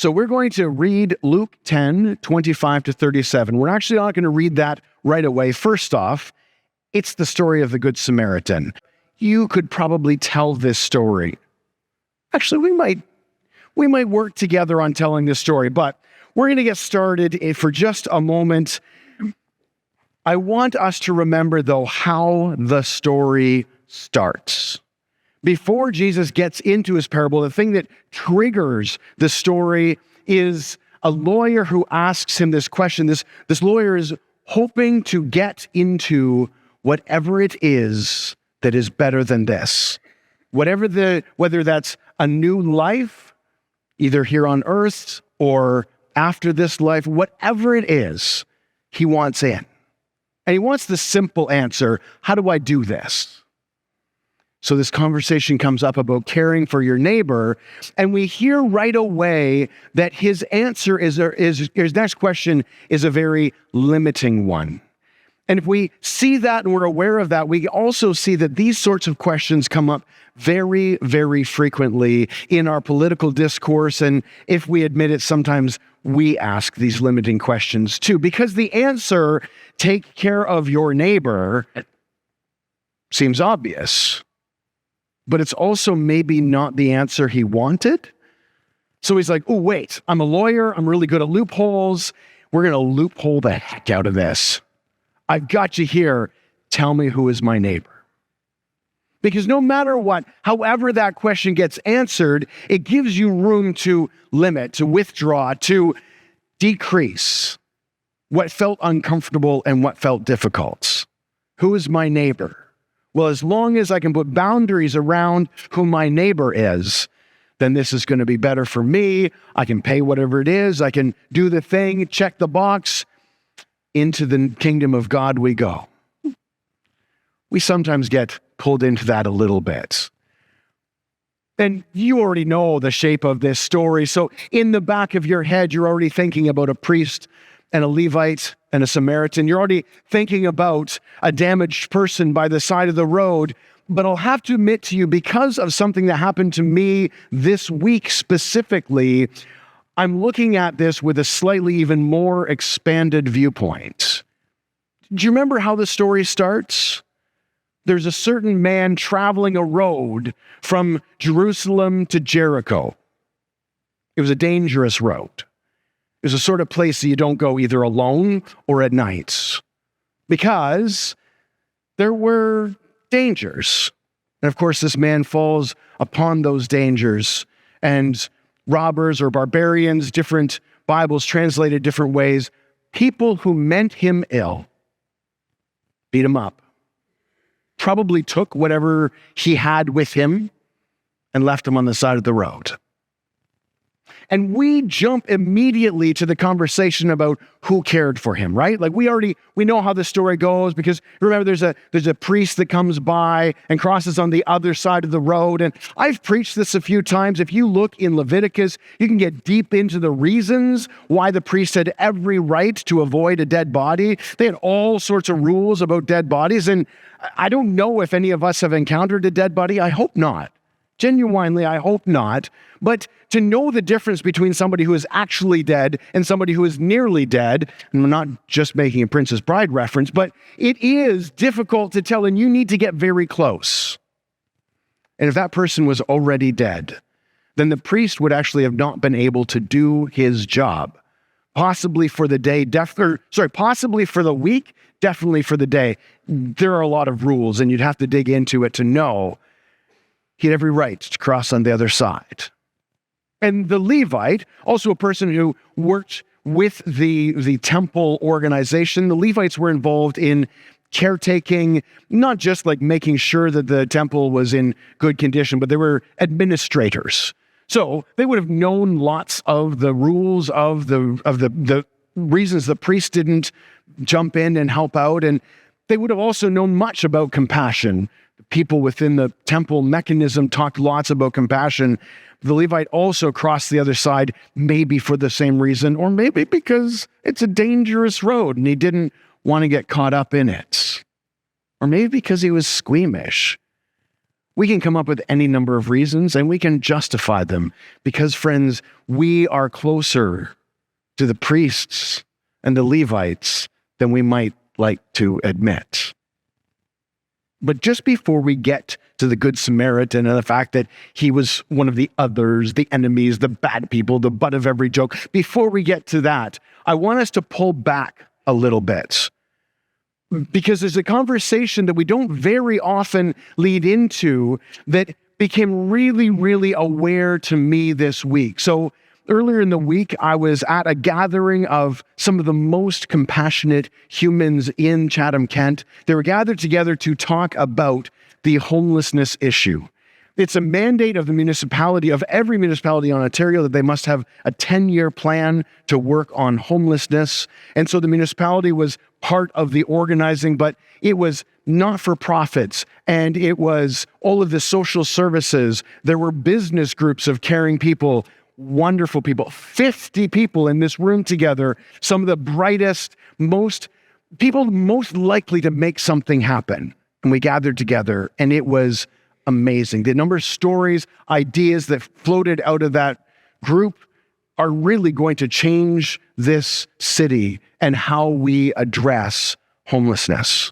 So we're going to read Luke 10, 25 to 37. We're actually not going to read that right away. First off, it's the story of the Good Samaritan. You could probably tell this story. Actually, we might work together on telling this story, but we're going to get started for just a moment. I want us to remember, though, how the story starts. Before Jesus gets into his parable, the thing that triggers the story is a lawyer who asks him this question. This lawyer is hoping to get into whatever it is that is better than this. Whether that's a new life, either here on earth or after this life, whatever it is, he wants in. And he wants the simple answer: how do I do this? So this conversation comes up about caring for your neighbor, and we hear right away that his answer his next question is a very limiting one. And if we see that and we're aware of that, we also see that these sorts of questions come up very, very frequently in our political discourse. And if we admit it, sometimes we ask these limiting questions too, because the answer, take care of your neighbor, seems obvious. But it's also maybe not the answer he wanted. So he's like, oh, wait, I'm a lawyer. I'm really good at loopholes. We're going to loophole the heck out of this. I've got you here. Tell me, who is my neighbor? Because no matter what, however that question gets answered, it gives you room to limit, to withdraw, to decrease what felt uncomfortable and what felt difficult. Who is my neighbor? Well, as long as I can put boundaries around who my neighbor is, then this is going to be better for me. I can pay whatever it is. I can do the thing, check the box. Into the kingdom of God we go. We sometimes get pulled into that a little bit. And you already know the shape of this story. So in the back of your head, you're already thinking about a priest and a Levite and a Samaritan. You're already thinking about a damaged person by the side of the road. But I'll have to admit to you, because of something that happened to me this week specifically, I'm looking at this with a slightly even more expanded viewpoint. Do you remember how the story starts? There's a certain man traveling a road from Jerusalem to Jericho. It was a dangerous road. It was a sort of place that you don't go either alone or at night, because there were dangers. And of course, this man falls upon those dangers, and robbers or barbarians, different Bibles translated different ways, people who meant him ill, beat him up, probably took whatever he had with him and left him on the side of the road. And we jump immediately to the conversation about who cared for him, right? Like we know how the story goes, because remember there's a priest that comes by and crosses on the other side of the road. And I've preached this a few times. If you look in Leviticus, you can get deep into the reasons why the priest had every right to avoid a dead body. They had all sorts of rules about dead bodies. And I don't know if any of us have encountered a dead body. I hope not. Genuinely, I hope not. But to know the difference between somebody who is actually dead and somebody who is nearly dead, and I'm not just making a Princess Bride reference, but it is difficult to tell, and you need to get very close. And if that person was already dead, then the priest would actually have not been able to do his job. Possibly for the day, possibly for the week, definitely for the day. There are a lot of rules, and you'd have to dig into it to know he had every right to cross on the other side. And the Levite, also a person who worked with the temple organization, the Levites were involved in caretaking, not just like making sure that the temple was in good condition, but they were administrators. So they would have known lots of the rules of the reasons the priest didn't jump in and help out. And they would have also known much about compassion. People within the temple mechanism talked lots about compassion. The Levite also crossed the other side, maybe for the same reason, or maybe because it's a dangerous road and he didn't want to get caught up in it. Or maybe because he was squeamish. We can come up with any number of reasons and we can justify them because, friends, we are closer to the priests and the Levites than we might like to admit. But just before we get to the Good Samaritan and the fact that he was one of the others, the enemies, the bad people, the butt of every joke, before we get to that, I want us to pull back a little bit. Because there's a conversation that we don't very often lead into that became really, really aware to me this week. So earlier in the week, I was at a gathering of some of the most compassionate humans in Chatham-Kent. They were gathered together to talk about the homelessness issue. It's a mandate of the municipality, of every municipality in Ontario, that they must have a 10-year plan to work on homelessness. And so the municipality was part of the organizing, but it was not-for-profits, and it was all of the social services. There were business groups of caring people, wonderful people, 50 people in this room together, some of the brightest, people most likely to make something happen. And we gathered together, and it was amazing. The number of stories, ideas that floated out of that group are really going to change this city and how we address homelessness.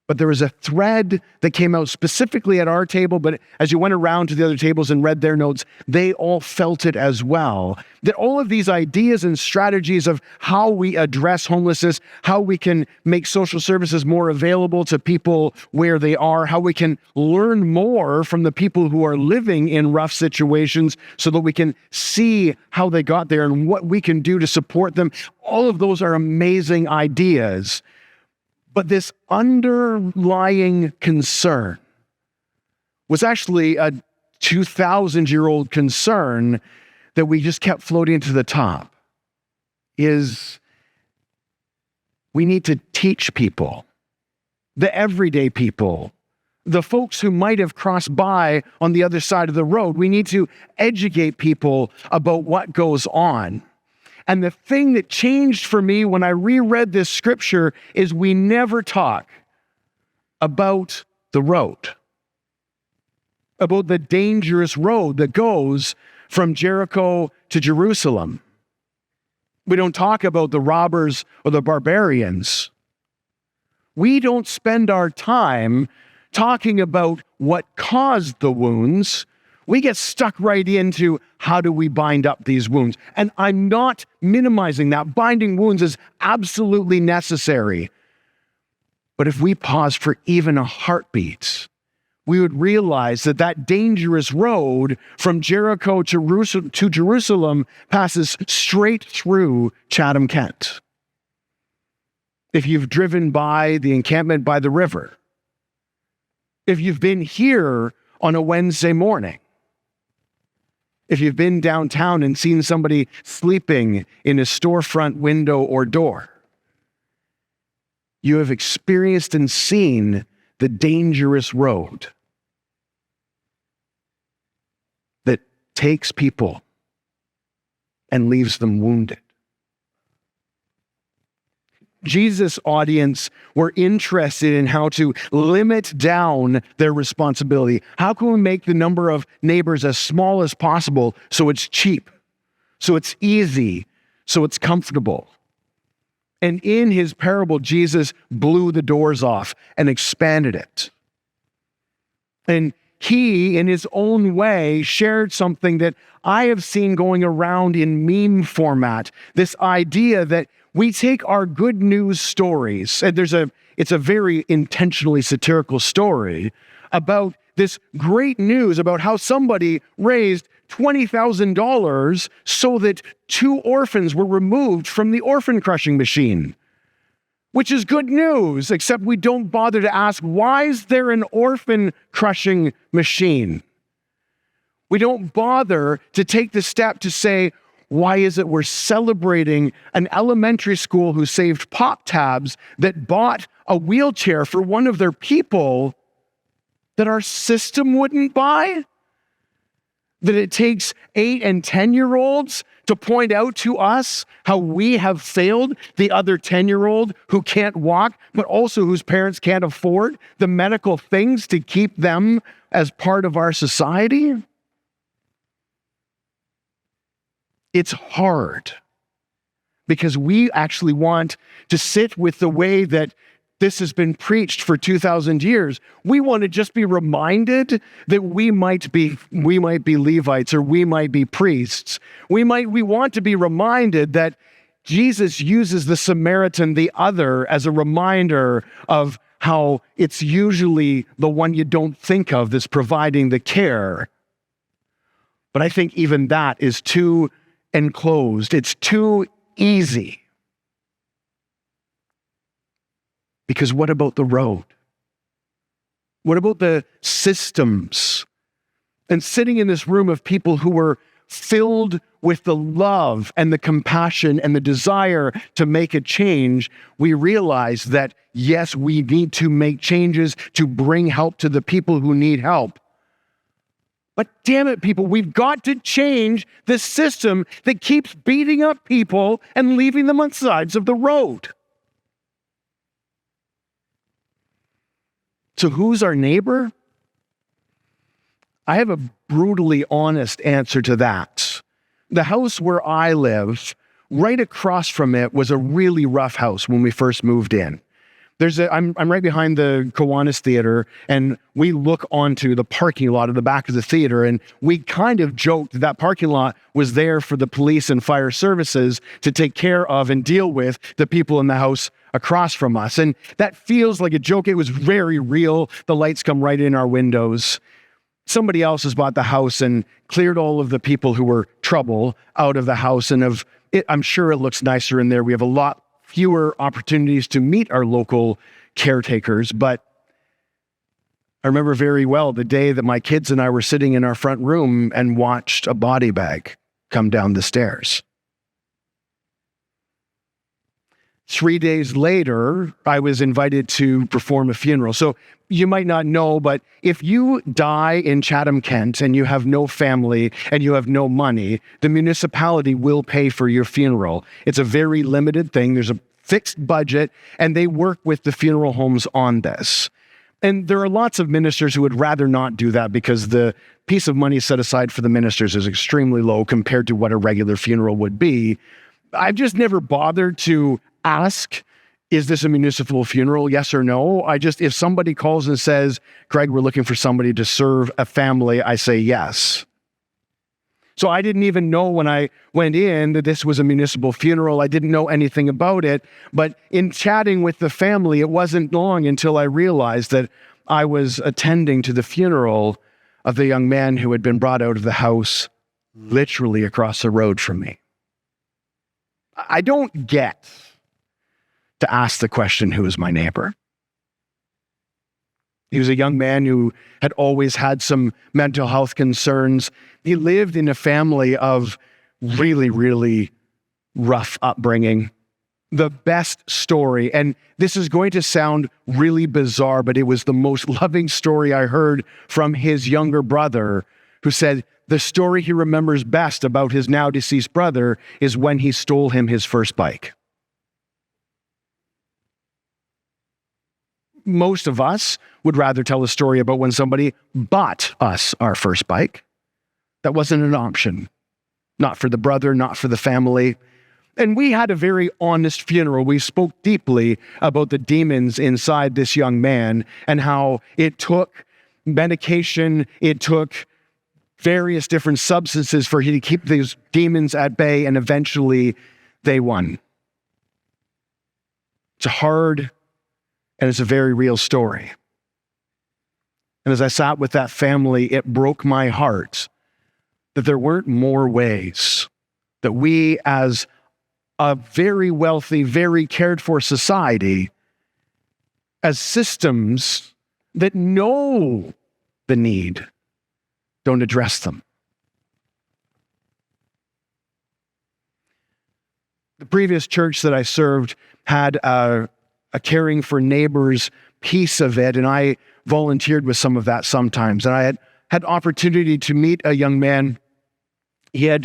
But there was a thread that came out specifically at our table, but as you went around to the other tables and read their notes, they all felt it as well. That all of these ideas and strategies of how we address homelessness, how we can make social services more available to people where they are, how we can learn more from the people who are living in rough situations so that we can see how they got there and what we can do to support them. All of those are amazing ideas. But this underlying concern was actually a 2,000-year-old concern that we just kept floating to the top, is we need to teach people, the everyday people, the folks who might have crossed by on the other side of the road. We need to educate people about what goes on. And the thing that changed for me when I reread this scripture is we never talk about the road, about the dangerous road that goes from Jericho to Jerusalem. We don't talk about the robbers or the barbarians. We don't spend our time talking about what caused the wounds. We get stuck right into how do we bind up these wounds. And I'm not minimizing that. Binding wounds is absolutely necessary. But if we pause for even a heartbeat, we would realize that that dangerous road from Jericho to Jerusalem passes straight through Chatham-Kent. If you've driven by the encampment by the river, if you've been here on a Wednesday morning, if you've been downtown and seen somebody sleeping in a storefront window or door, you have experienced and seen the dangerous road that takes people and leaves them wounded. Jesus' audience were interested in how to limit down their responsibility. How can we make the number of neighbors as small as possible so it's cheap, so it's easy, so it's comfortable? And in his parable, Jesus blew the doors off and expanded it. And he, in his own way, shared something that I have seen going around in meme format, this idea that we take our good news stories, and it's a very intentionally satirical story about this great news about how somebody raised $20,000 so that 2 orphans were removed from the orphan crushing machine, which is good news, except we don't bother to ask, why is there an orphan crushing machine? We don't bother to take the step to say, why is it we're celebrating an elementary school who saved pop tabs that bought a wheelchair for one of their people that our system wouldn't buy? That it takes 8 and 10-year-olds to point out to us how we have failed the other 10-year-old who can't walk, but also whose parents can't afford the medical things to keep them as part of our society? It's hard because we actually want to sit with the way that this has been preached for 2,000 years. We want to just be reminded that we might be Levites, or we might be priests. We want to be reminded that Jesus uses the Samaritan, the other, as a reminder of how it's usually the one you don't think of that's providing the care. But I think even that is too enclosed. It's too easy. Because what about the road? What about the systems? And sitting in this room of people who were filled with the love and the compassion and the desire to make a change, we realize that, yes, we need to make changes to bring help to the people who need help. But damn it, people, we've got to change the system that keeps beating up people and leaving them on sides of the road. So who's our neighbor? I have a brutally honest answer to that. The house where I live, right across from it, was a really rough house when we first moved in. I'm right behind the Kiwanis Theater, and we look onto the parking lot at the back of the theater, and we kind of joked that parking lot was there for the police and fire services to take care of and deal with the people in the house across from us. And that feels like a joke. It was very real. The lights come right in our windows. Somebody else has bought the house and cleared all of the people who were trouble out of the house, and I'm sure it looks nicer in there. We have a lot fewer opportunities to meet our local caretakers, but I remember very well the day that my kids and I were sitting in our front room and watched a body bag come down the stairs. 3 days later, I was invited to perform a funeral. So you might not know, but if you die in Chatham-Kent and you have no family and you have no money, the municipality will pay for your funeral. It's a very limited thing. There's a fixed budget, and they work with the funeral homes on this. And there are lots of ministers who would rather not do that because the piece of money set aside for the ministers is extremely low compared to what a regular funeral would be. I've just never bothered to ask, is this a municipal funeral? Yes or no? If somebody calls and says, Greg, we're looking for somebody to serve a family, I say yes. So I didn't even know when I went in that this was a municipal funeral. I didn't know anything about it. But in chatting with the family, it wasn't long until I realized that I was attending to the funeral of the young man who had been brought out of the house literally across the road from me. I don't get to ask the question, who is my neighbor? He was a young man who had always had some mental health concerns. He lived in a family of really, really rough upbringing. The best story, and this is going to sound really bizarre, but it was the most loving story I heard from his younger brother, who said the story he remembers best about his now deceased brother is when he stole him his first bike. Most of us would rather tell a story about when somebody bought us our first bike. That wasn't an option. Not for the brother, not for the family. And we had a very honest funeral. We spoke deeply about the demons inside this young man and how it took medication, it took various different substances for him to keep these demons at bay, and eventually they won. It's a hard and it's a very real story. And as I sat with that family, it broke my heart that there weren't more ways that we, as a very wealthy, very cared for society, as systems that know the need, don't address them. The previous church that I served had a caring for neighbors piece of it, and I volunteered with some of that sometimes. And I had opportunity to meet a young man. He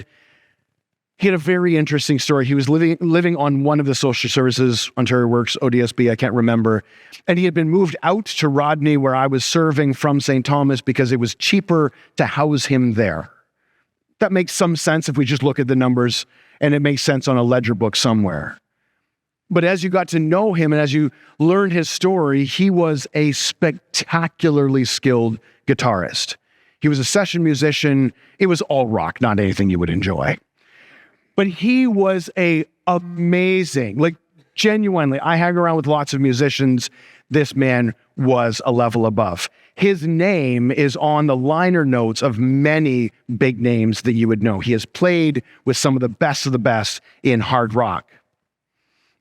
He had a very interesting story. He was living on one of the social services, Ontario Works, ODSB, I can't remember. And he had been moved out to Rodney, where I was serving, from St. Thomas, because it was cheaper to house him there. That makes some sense if we just look at the numbers, and it makes sense on a ledger book somewhere. But as you got to know him and as you learned his story, he was a spectacularly skilled guitarist. He was a session musician. It was all rock, not anything you would enjoy. But he was amazing, like genuinely. I hang around with lots of musicians. This man was a level above. His name is on the liner notes of many big names that you would know. He has played with some of the best in hard rock.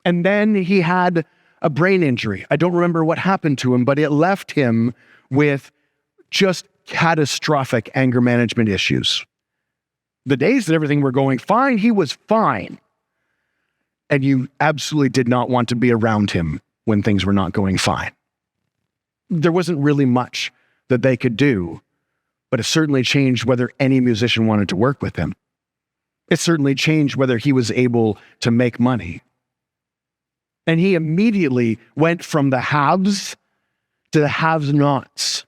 And then he had a brain injury. I don't remember what happened to him, but it left him with just catastrophic anger management issues. The days that everything were going fine, he was fine. And you absolutely did not want to be around him when things were not going fine. There wasn't really much that they could do, but it certainly changed whether any musician wanted to work with him. It certainly changed whether he was able to make money. And he immediately went from the haves to the have-nots.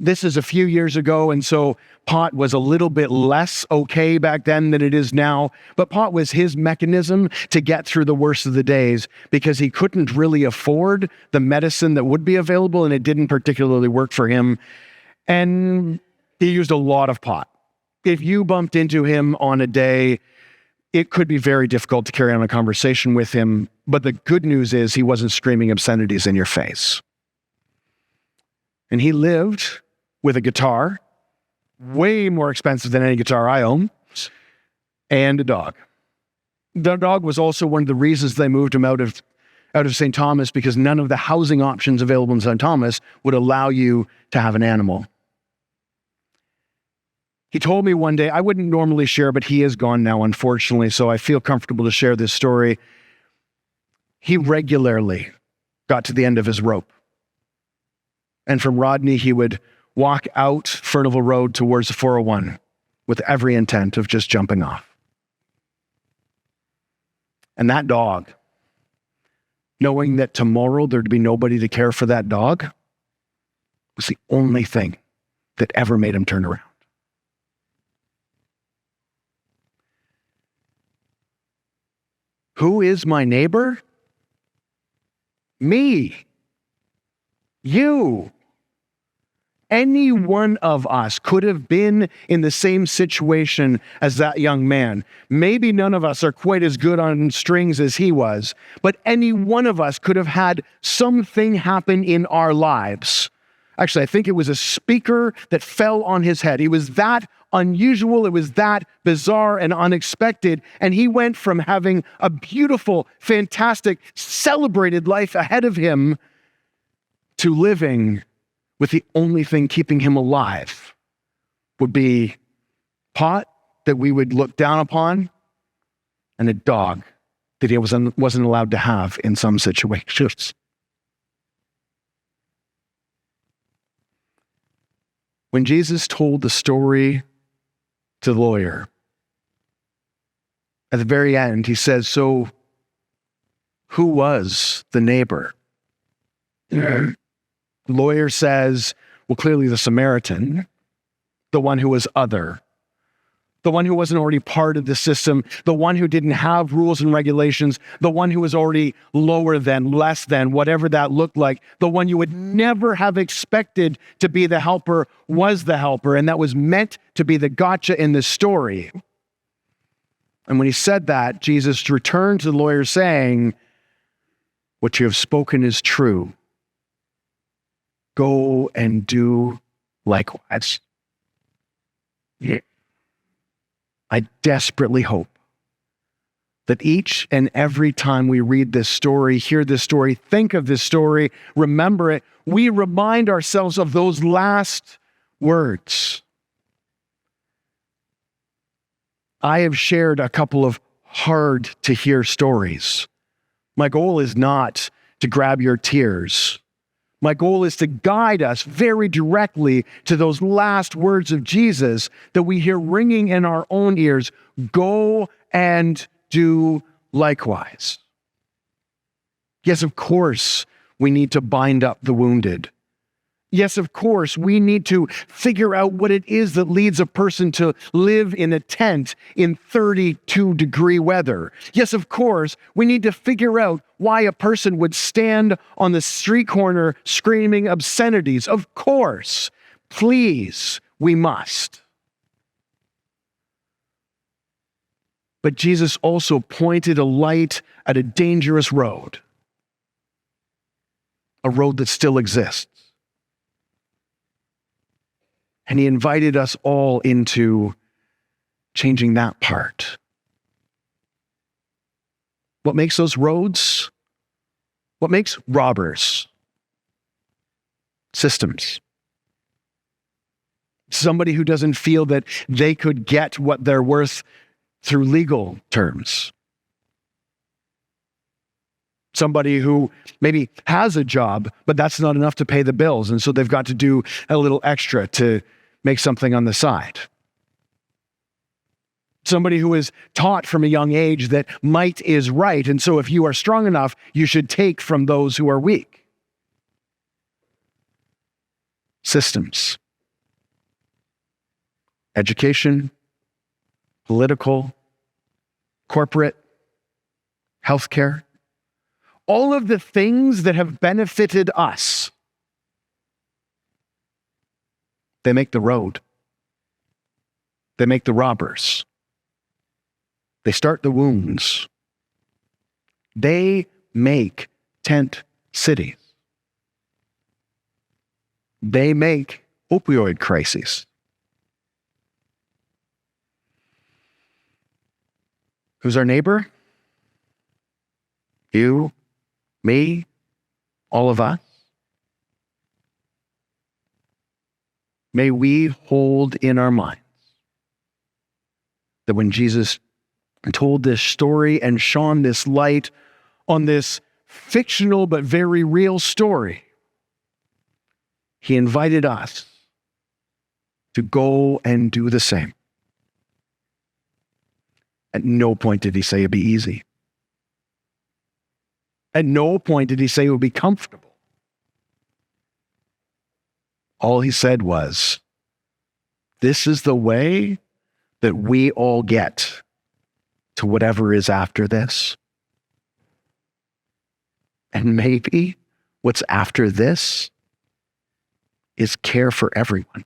This is a few years ago, and so pot was a little bit less okay back then than it is now. But pot was his mechanism to get through the worst of the days because he couldn't really afford the medicine that would be available, and it didn't particularly work for him. And he used a lot of pot. If you bumped into him on a day, it could be very difficult to carry on a conversation with him. But the good news is he wasn't screaming obscenities in your face. And he lived with a guitar, way more expensive than any guitar I own, and a dog. The dog was also one of the reasons they moved him out of St. Thomas, because none of the housing options available in St. Thomas would allow you to have an animal. He told me one day, I wouldn't normally share, but he is gone now, unfortunately, so I feel comfortable to share this story. He regularly got to the end of his rope. And from Rodney, he would walk out Furnival Road towards the 401 with every intent of just jumping off. And that dog, knowing that tomorrow there'd be nobody to care for that dog, was the only thing that ever made him turn around. Who is my neighbor? Me. You. Any one of us could have been in the same situation as that young man. Maybe none of us are quite as good on strings as he was, but any one of us could have had something happen in our lives. Actually, I think it was a speaker that fell on his head. He was that unusual, it was that bizarre and unexpected, and he went from having a beautiful, fantastic, celebrated life ahead of him to living with the only thing keeping him alive would be pot that we would look down upon and a dog that he wasn't allowed to have in some situations. When Jesus told the story to the lawyer, at the very end, he says, so who was the neighbor? The lawyer says, well, clearly the Samaritan, the one who was other, the one who wasn't already part of the system, the one who didn't have rules and regulations, the one who was already lower than, less than, whatever that looked like, the one you would never have expected to be the helper was the helper, and that was meant to be the gotcha in the story. And when he said that, Jesus returned to the lawyer saying, what you have spoken is true. Go and do likewise. Yeah. I desperately hope that each and every time we read this story, hear this story, think of this story, remember it, we remind ourselves of those last words. I have shared a couple of hard to hear stories. My goal is not to grab your tears. My goal is to guide us very directly to those last words of Jesus that we hear ringing in our own ears. Go and do likewise. Yes, of course, we need to bind up the wounded. Yes, of course, we need to figure out what it is that leads a person to live in a tent in 32-degree weather. Yes, of course, we need to figure out why a person would stand on the street corner screaming obscenities. Of course, please, we must. But Jesus also pointed a light at a dangerous road, a road that still exists. And he invited us all into changing that part. What makes those roads? What makes robbers? Systems. Somebody who doesn't feel that they could get what they're worth through legal terms. Somebody who maybe has a job, but that's not enough to pay the bills, and so they've got to do a little extra to make something on the side. Somebody who is taught from a young age that might is right, and so if you are strong enough, you should take from those who are weak. Systems. Education, political, corporate, healthcare. All of the things that have benefited us, they make the road. They make the robbers. They start the wounds. They make tent cities. They make opioid crises. Who's our neighbor? You, me, all of us. May we hold in our minds that when Jesus told this story and shone this light on this fictional but very real story, he invited us to go and do the same. At no point did he say it'd be easy. At no point did he say it would be comfortable. All he said was, this is the way that we all get to whatever is after this. And maybe what's after this is care for everyone.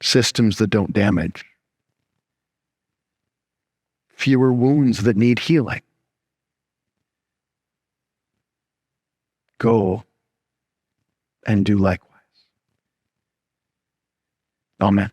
Systems that don't damage. Fewer wounds that need healing. Go and do likewise. Amen.